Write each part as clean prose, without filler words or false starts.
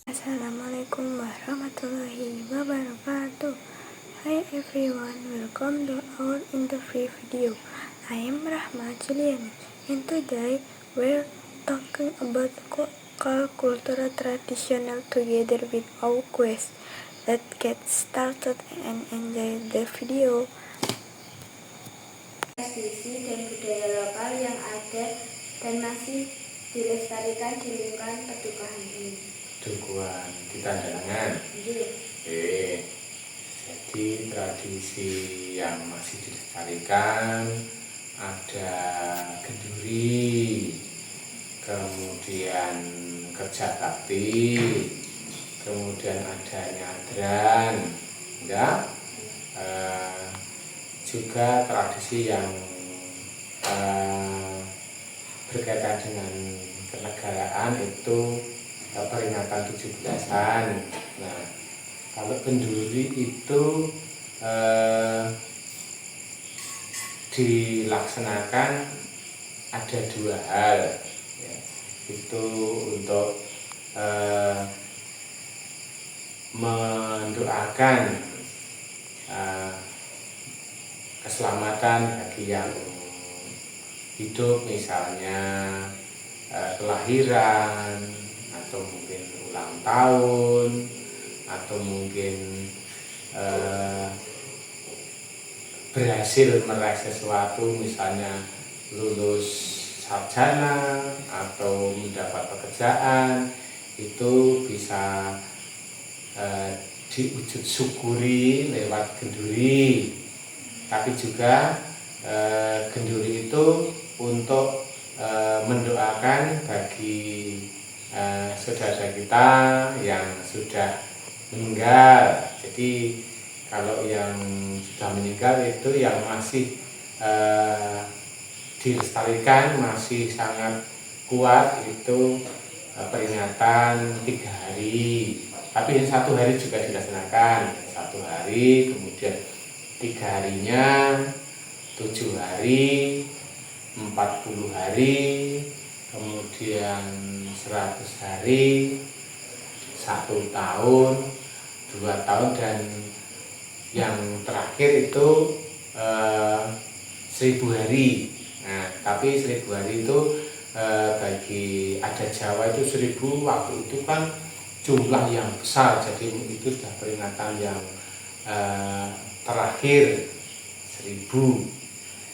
Assalamualaikum warahmatullahi wabarakatuh. Hi everyone, welcome to our interview video. I am Rahma Juliani, and today we're talking about cultural traditional together with our quest. Let's get started and enjoy the video. Tradisi dan budaya lokal yang ada dan masih dilestarikan di lingkungan Petuguhan ini. Petuguhan kita Danangan. Jadi tradisi yang masih dilestarikan ada kenduri, kemudian kerja bakti, kemudian ada nyadran, ya. Juga tradisi yang berkaitan dengan kenegaraan itu peringatan 17-an. Nah, kalau kenduri itu dilaksanakan ada dua hal, ya. Itu untuk mendoakan keselamatan bagi yang hidup, misalnya kelahiran, atau mungkin ulang tahun, atau mungkin berhasil meraih sesuatu, misalnya lulus sarjana atau mendapat pekerjaan, itu bisa diwujud syukuri lewat kenduri. Tapi juga kenduri itu untuk mendoakan bagi saudara kita yang sudah meninggal. Jadi kalau yang sudah meninggal itu yang masih dilestarikan, masih sangat kuat, itu peringatan 3 hari. Tapi yang 1 hari juga dilaksanakan, 1 hari, kemudian 3 harinya, 7 hari, 40 hari, kemudian 100 hari, 1 tahun, 2 tahun, dan yang terakhir itu 1000 hari. Nah, tapi 1000 hari itu bagi adat Jawa itu 1000, waktu itu kan jumlah yang besar, jadi itu sudah peringatan yang terakhir 1000.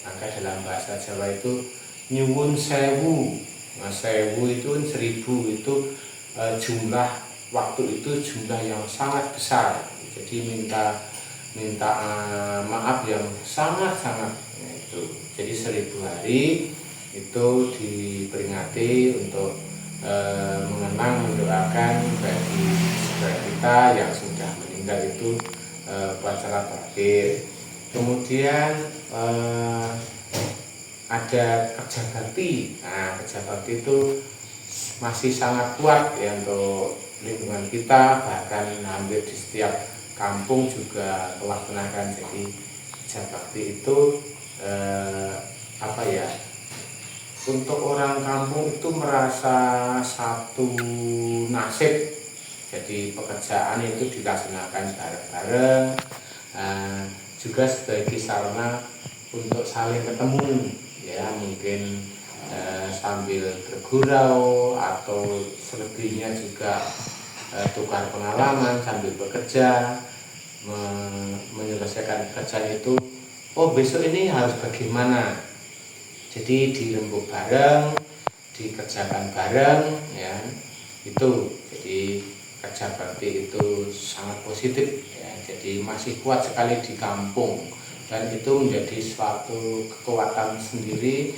Maka dalam bahasa Jawa itu nyuwun sewu. Nah, sewu itu 1000 itu jumlah waktu itu jumlah yang sangat besar. Jadi minta maaf yang sangat itu. Jadi 1000 hari itu diperingati untuk mengenang, mendoakan bagi saudara kita yang sudah meninggal itu upacara terakhir. Kemudian ada kerja bakti. Nah, kerja bakti itu masih sangat kuat ya untuk lingkungan kita, bahkan hampir di setiap kampung juga melaksanakan. Jadi kerja bakti itu untuk orang kampung itu merasa satu nasib. Jadi pekerjaan itu dilaksanakan bareng-bareng, juga sebagai sarana untuk saling ketemu, ya, mungkin sambil bergurau atau selebihnya juga tukar pengalaman sambil bekerja, menyelesaikan pekerjaan itu. Oh, besok ini harus bagaimana? Jadi dirembuk bareng, dikerjakan bareng, ya, itu. Jadi kerja bakti itu sangat positif, ya. Jadi masih kuat sekali di kampung, dan itu menjadi suatu kekuatan sendiri,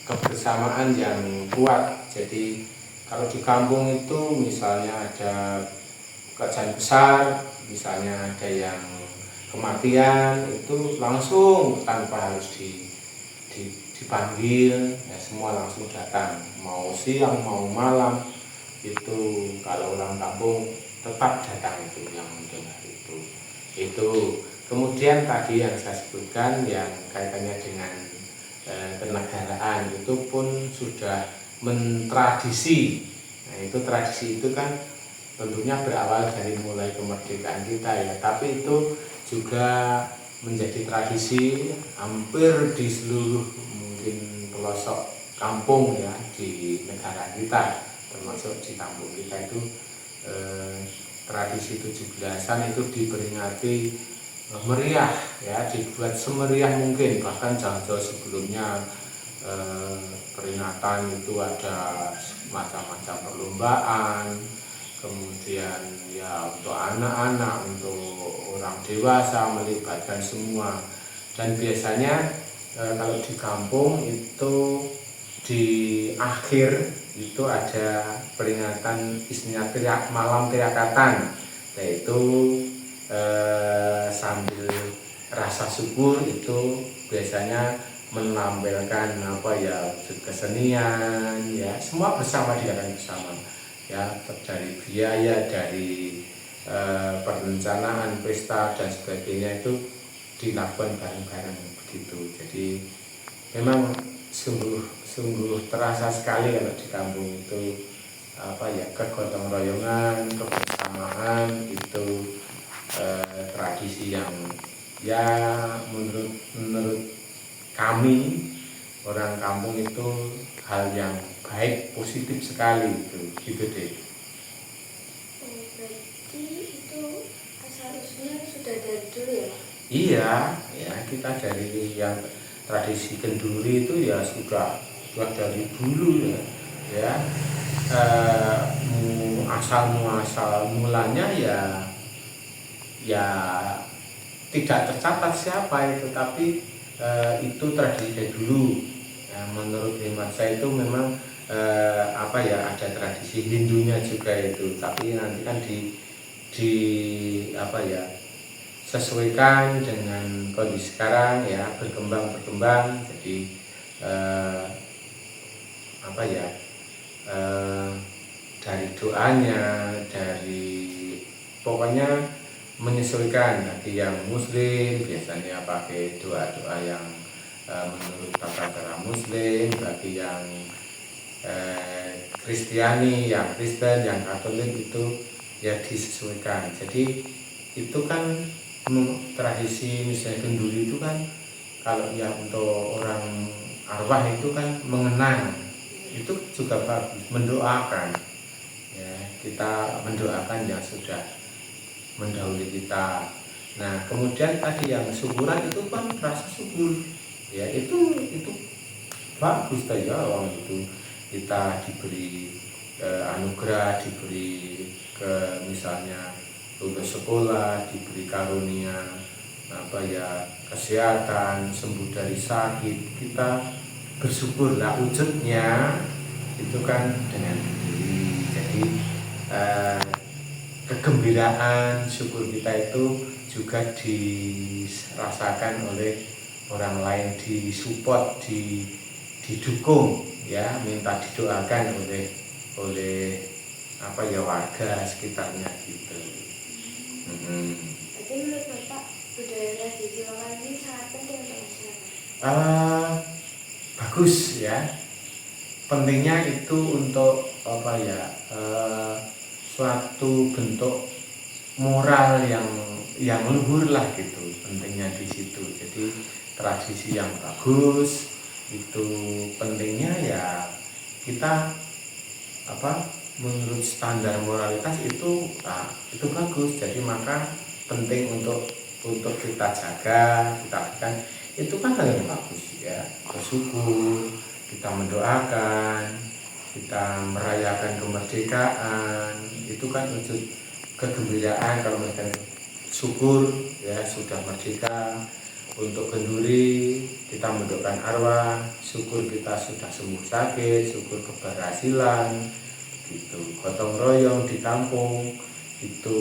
kebersamaan yang kuat. Jadi kalau di kampung itu misalnya ada pekerjaan besar, misalnya ada yang kematian, itu langsung tanpa harus dipanggil, ya, semua langsung datang, mau siang mau malam. Itu kalau orang kampung tetap datang, itu yang mendengar itu. Kemudian tadi yang saya sebutkan yang kaitannya dengan kenegaraan, itu pun sudah mentradisi Nah, itu tradisi itu kan tentunya berawal dari mulai kemerdekaan kita ya, tapi itu juga menjadi tradisi hampir di seluruh mungkin pelosok kampung ya di negara kita, termasuk di kampung kita itu tradisi 17-an itu diperingati meriah ya, dibuat semeriah mungkin, bahkan jauh-jauh sebelumnya peringatan itu ada macam-macam perlombaan, kemudian ya untuk anak-anak, untuk orang dewasa melibatkan semua. Dan biasanya kalau di kampung itu di akhir itu ada peringatan istilah malam tirakatan, yaitu sambil rasa syukur itu biasanya menampilkan apa ya, kesenian ya, semua bersama, diadakan bersama ya, dari biaya, dari perencanaan pesta dan sebagainya itu dilakukan bareng-bareng begitu. Jadi memang sungguh terasa sekali kalau di kampung itu apa ya, kegotong royongan, kebersamaan itu tradisi yang ya menurut kami orang kampung itu hal yang baik, positif sekali gitu deh. Berarti itu asal usulnya sudah dari dulu ya? Iya, ya kita dari yang tradisi kenduri itu ya sudah dari dulu ya. Asal mulanya ya tidak tercatat siapa itu, tapi itu tradisi dari dulu. Ya, menurut hemat saya itu memang apa ya, ada tradisi Hindunya juga itu, tapi nanti kan di apa ya, sesuaikan dengan kondisi sekarang ya, berkembang jadi apa ya, dari doanya, dari pokoknya menyesuaikan. Bagi yang muslim biasanya pakai doa-doa yang menurut tata cara muslim, bagi yang Kristiani, yang Kristen, yang Katolik itu ya disesuaikan. Jadi itu kan tradisi misalnya kenduri itu kan, kalau ya untuk orang arwah itu kan mengenang, itu juga bagus, mendoakan ya, kita mendoakan yang sudah mendahului kita. Nah kemudian tadi yang syukuran itu kan rasa syukur ya, itu bagus ya, orang itu kita diberi anugerah, diberi misalnya lulus sekolah, diberi karunia apa ya, kesehatan, sembuh dari sakit, kita bersyukur lah. Wujudnya itu kan dengan diri. Jadi kegembiraan, syukur kita itu juga dirasakan oleh orang lain, disupport, didukung ya, minta didoakan oleh apa ya, warga sekitarnya gitu. Jadi menurut Bapak, budaya tradisi lokal ini sangat penting untuk masyarakat? Bagus ya, pentingnya itu untuk apa ya, suatu bentuk moral yang luhur lah gitu, pentingnya di situ. Jadi tradisi yang bagus itu pentingnya ya, kita apa, menurut standar moralitas itu bagus. Jadi maka penting untuk kita jaga, kita lakukan, itu kan hal yang bagus ya. Bersyukur, kita mendoakan, kita merayakan kemerdekaan, itu kan wujud kegembiraan. Kalau mereka syukur ya sudah merdeka. Untuk kenduri kita mendoakan arwah, syukur kita sudah sembuh sakit, syukur keberhasilan gitu. Gotong royong di kampung itu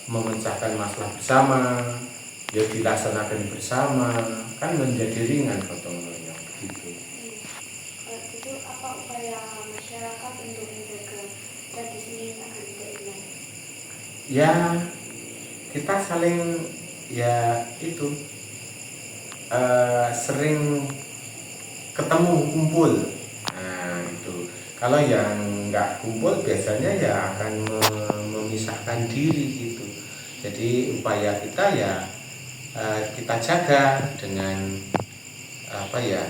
memecahkan masalah bersama ya, dilaksanakan bersama, kan menjadi ringan gotong royong gitu. Itu apa upaya masyarakat untuk menjaga tradisi ini agar tidak hilang? Ya kita saling ya itu sering ketemu, kumpul. Nah itu kalau yang nggak kumpul biasanya ya akan memisahkan diri gitu. Jadi upaya kita ya kita jaga dengan apa ya,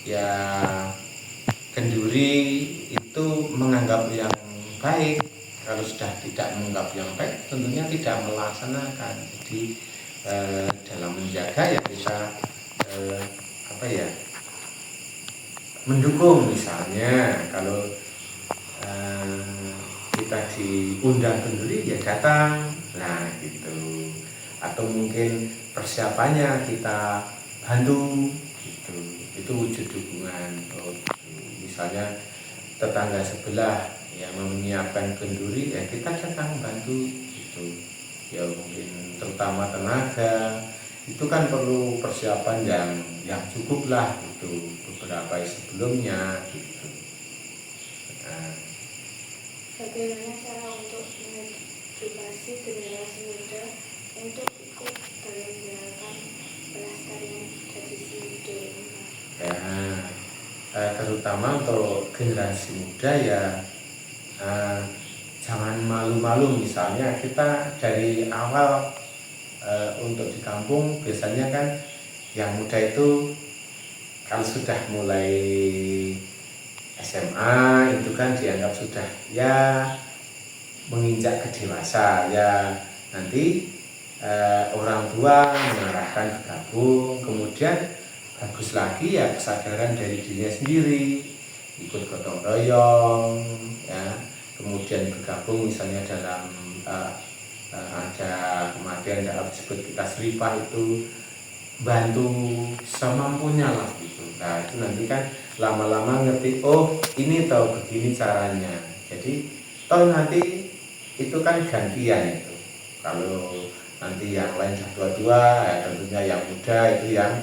ya kenduri itu menganggap yang baik. Kalau sudah tidak menganggap yang baik, tentunya tidak melaksanakan. Jadi dalam menjaga ya bisa apa ya, mendukung. Misalnya kalau kita diundang kenduri ya datang, nah gitu. Atau mungkin persiapannya kita bantu gitu. Itu wujud dukungan. Misalnya tetangga sebelah yang menyiapkan kenduri ya kita datang bantu gitu. Ya mungkin terutama tenaga itu kan perlu persiapan yang cukup lah gitu, beberapa sebelumnya gitu. Nah, Bagaimana cara untuk mengedukasi generasi muda untuk ikut dalam gerakan pelestarian tradisi budaya ini? ya, terutama untuk generasi muda ya jangan malu-malu. Misalnya kita dari awal untuk di kampung biasanya kan yang muda itu kalau sudah mulai SMA itu kan dianggap sudah ya menginjak ke dewasa, ya nanti orang tua mengarahkan bergabung. Kemudian bagus lagi ya kesadaran dari dirinya sendiri, ikut gotong royong ya, kemudian bergabung misalnya dalam ada kematian dalam disebut kita seripah, itu bantu semampunya lah gitu. Nah itu nanti kan lama-lama ngerti, oh ini tahu begini caranya. Jadi toh nanti itu kan gantian itu. Kalau nanti yang lain sudah tua-tua ya tentunya yang muda itu yang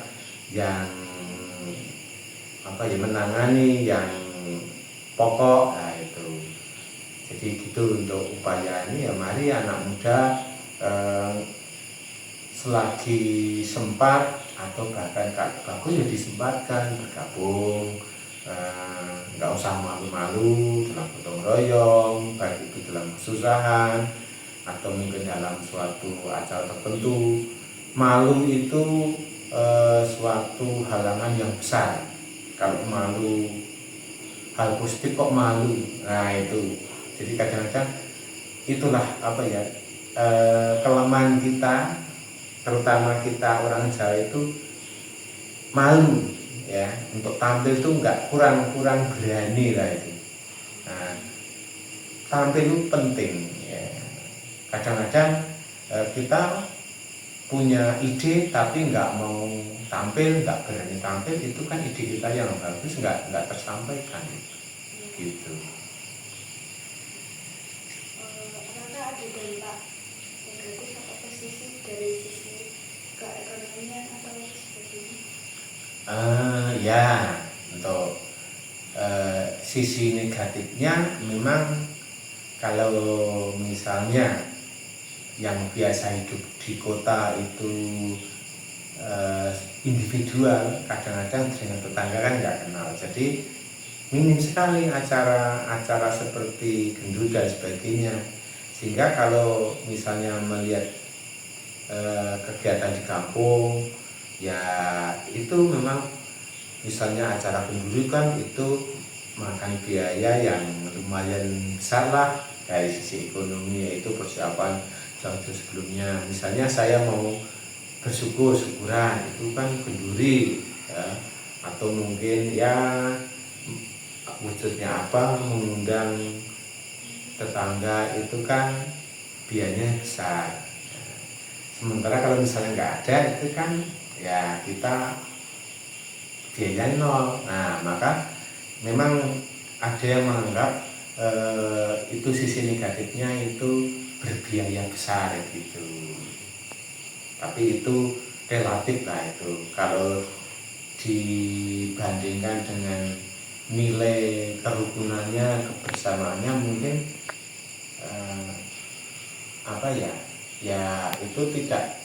apa ya, menangani yang pokok. Nah itu. Jadi gitu untuk upaya ini ya, mari anak muda selagi sempat atau bahkan bagus ya disempatkan bergabung, nggak usah malu-malu dalam gotong royong, baik itu dalam kesusahan atau mungkin dalam suatu acara tertentu. Malu itu suatu halangan yang besar. Kalau malu hal positif kok malu, nah itu. Jadi kadang-kadang itulah apa ya, kelemahan kita, terutama kita orang Jawa itu malu ya, untuk tampil itu enggak, kurang berani lah itu. Nah, tampil itu penting ya. Kadang-kadang kita punya ide tapi enggak mau tampil, enggak berani tampil, itu kan ide kita yang bagus enggak tersampaikan gitu. Apakah ada dampak negatif atau positif dari sisi keekonomian atau sebagainya? Ya, untuk sisi negatifnya memang kalau misalnya yang biasa hidup di kota itu individual, kadang-kadang dengan tetangga kan nggak kenal. Jadi minim sekali acara seperti gendut dan sebagainya. Sehingga kalau misalnya melihat kegiatan di kampung ya, itu memang misalnya acara gendut kan itu makan biaya yang lumayan besar lah dari sisi ekonomi, yaitu persiapan jauh sebelumnya. Misalnya saya mau syukuran itu kan genduri ya, atau mungkin ya wujudnya apa, mengundang tetangga, itu kan biayanya besar. Sementara kalau misalnya nggak ada itu kan ya kita biayanya nol. Nah maka memang ada yang menganggap itu sisi negatifnya itu berbiaya besar gitu. Tapi itu relatif lah itu. Kalau dibandingkan dengan nilai kerukunannya, kebersamaannya mungkin apa ya, ya itu tidak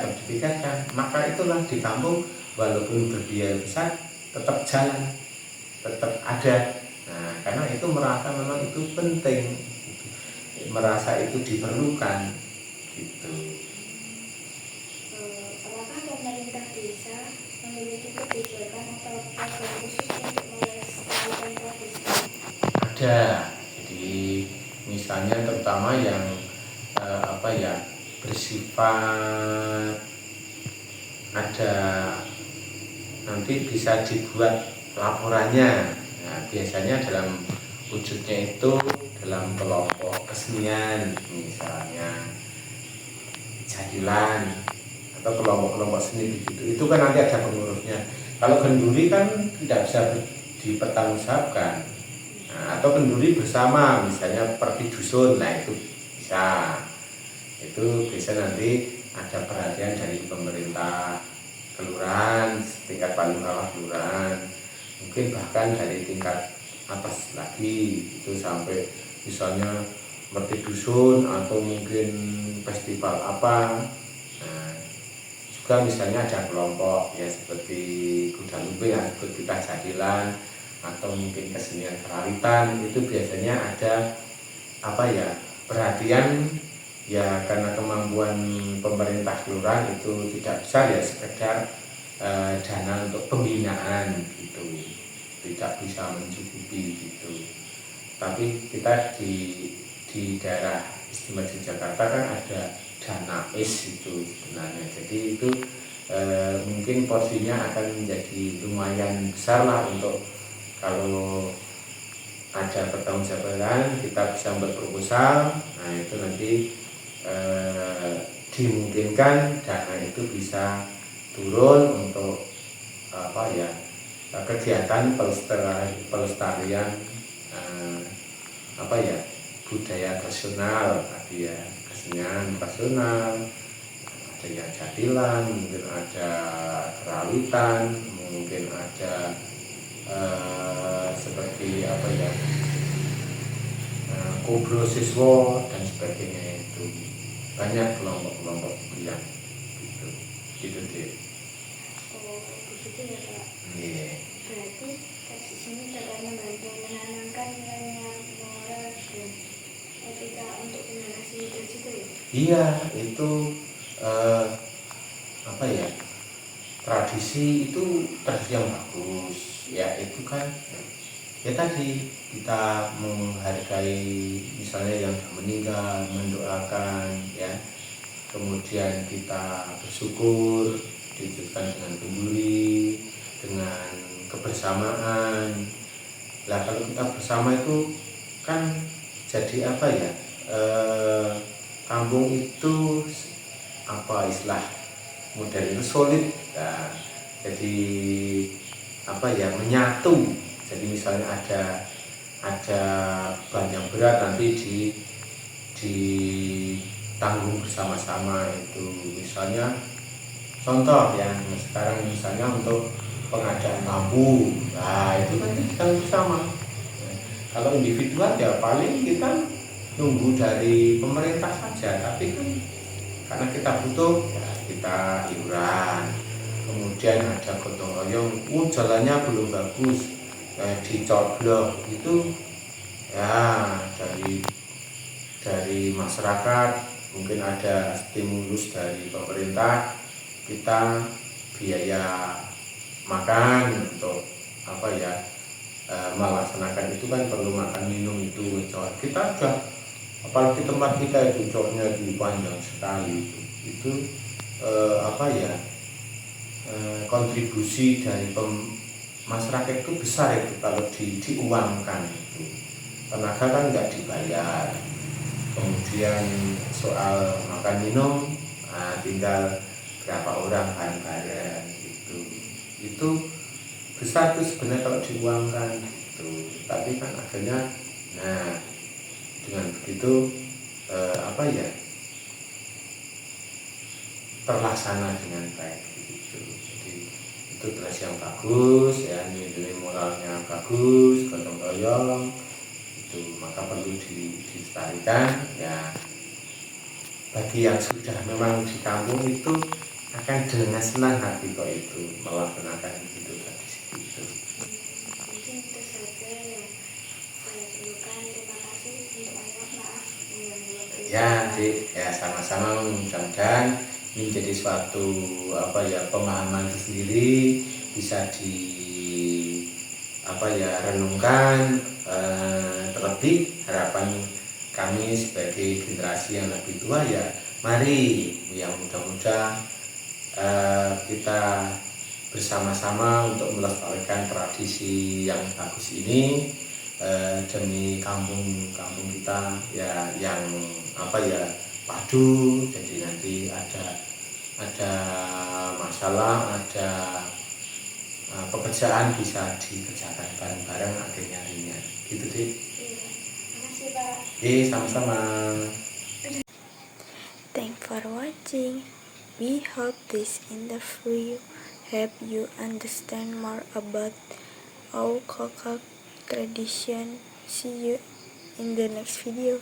terpikirkan. Maka itulah di kampung walaupun berbiaya besar tetap jalan, tetap ada. Nah karena itu itu merasa memang itu penting, merasa itu diperlukan gitu. Apakah pemerintah desa memiliki kebijakan atau program khusus untuk melestarikan tradisi? Ada, jadi misalnya terutama yang bersifat, ada nanti bisa dibuat laporannya. Nah, biasanya dalam wujudnya itu dalam kelompok kesenian, misalnya jadilan atau kelompok-kelompok seni begitu. Itu kan nanti ada pengurusnya. Kalau kenduri kan tidak bisa dipertanggungjawabkan. Nah, atau kenduri bersama, misalnya seperti dusun, nah itu bisa. Itu bisa nanti ada perhatian dari pemerintah kelurahan, tingkat paling bawah kelurahan, mungkin bahkan dari tingkat atas lagi itu sampai misalnya seperti dusun atau mungkin festival apa. Nah, juga misalnya ada kelompok ya seperti kuda lumping yang seperti kita jadilan atau mungkin kesenian karawitan, itu biasanya ada perhatian ya, karena kemampuan pemerintah kelurahan itu tidak besar ya, sekedar dana untuk pembinaan gitu, tidak bisa mencukupi gitu. Tapi kita di daerah istimewa Yogyakarta kan ada dana is itu sebenarnya, jadi itu mungkin porsinya akan menjadi lumayan besar lah untuk kalau ada pertanggungjawaban kita bisa membuat proposal. Nah itu nanti dimungkinkan dana itu bisa turun untuk kegiatan pelestarian budaya tradisional tadi ya, kesenian tradisional, ada yang jadilan, mungkin ada kerawitan, mungkin ada seperti kobro siswa dan sebagainya. Itu banyak kelompok-kelompok yang gitu deh. Oh, begitu ya Pak. Yeah. Berarti tradisi ini dapat membantu menanamkan nilai moral dan etika untuk generasi muda juga ya? Iya, itu tradisi itu tradisi yang bagus ya. Itu kan ya tadi kita menghargai misalnya yang sudah meninggal, mendoakan ya, kemudian kita bersyukur, diwujudkan dengan kenduri, dengan kebersamaan. Lah kalau kita bersama itu kan jadi kampung itu istilah modern itu solid. Nah, jadi menyatu. Jadi misalnya ada beban yang berat nanti ditanggung bersama-sama. Itu misalnya contoh yang sekarang misalnya untuk pengadaan lampu, nah itu nanti kita bersama. Nah, kalau individual ya paling kita nunggu dari pemerintah saja, tapi kan karena kita butuh ya kita iuran. Kemudian ada gotong royong, jalannya belum bagus, dicoblok, itu ya dari masyarakat, mungkin ada stimulus dari pemerintah, kita biaya makan untuk melaksanakan itu kan perlu makan minum itu. Kita sudah, apalagi tempat kita itu cornya di panjang sekali, itu kontribusi dari masyarakat itu besar itu kalau diuangkan itu. Tenaga kan nggak dibayar. Kemudian soal makan minum, tinggal berapa orang bareng-bareng gitu. Itu besar tuh sebenarnya kalau diuangkan gitu. Tapi kan akhirnya, dengan begitu terlaksana dengan baik gitu. Jadi itu tradisi yang bagus ya, nilai moralnya bagus, gotong royong itu, maka perlu dilestarikan ya. Bagi yang sudah memang di kampung itu akan dengan senang hati kok itu melaksanakan itu tradisi itu. Mungkin itu saja yang saya Ya, Dik, ya sama-sama, mudah-mudahan ini jadi suatu pemahaman tersendiri, bisa renungkan, terlebih harapan kami sebagai generasi yang lebih tua, ya mari yang mudah-mudahan kita bersama-sama untuk melestarikan tradisi yang bagus ini, demi kampung kita ya yang padu. Jadi nanti ada masalah, ada pekerjaan bisa dikerjakan bareng-bareng, akhirnya ringan gitu deh. Iya. Makasih Pak. Sama-sama. Thanks for watching. We hope this interview help you understand more about our Kokak tradition. See you in the next video.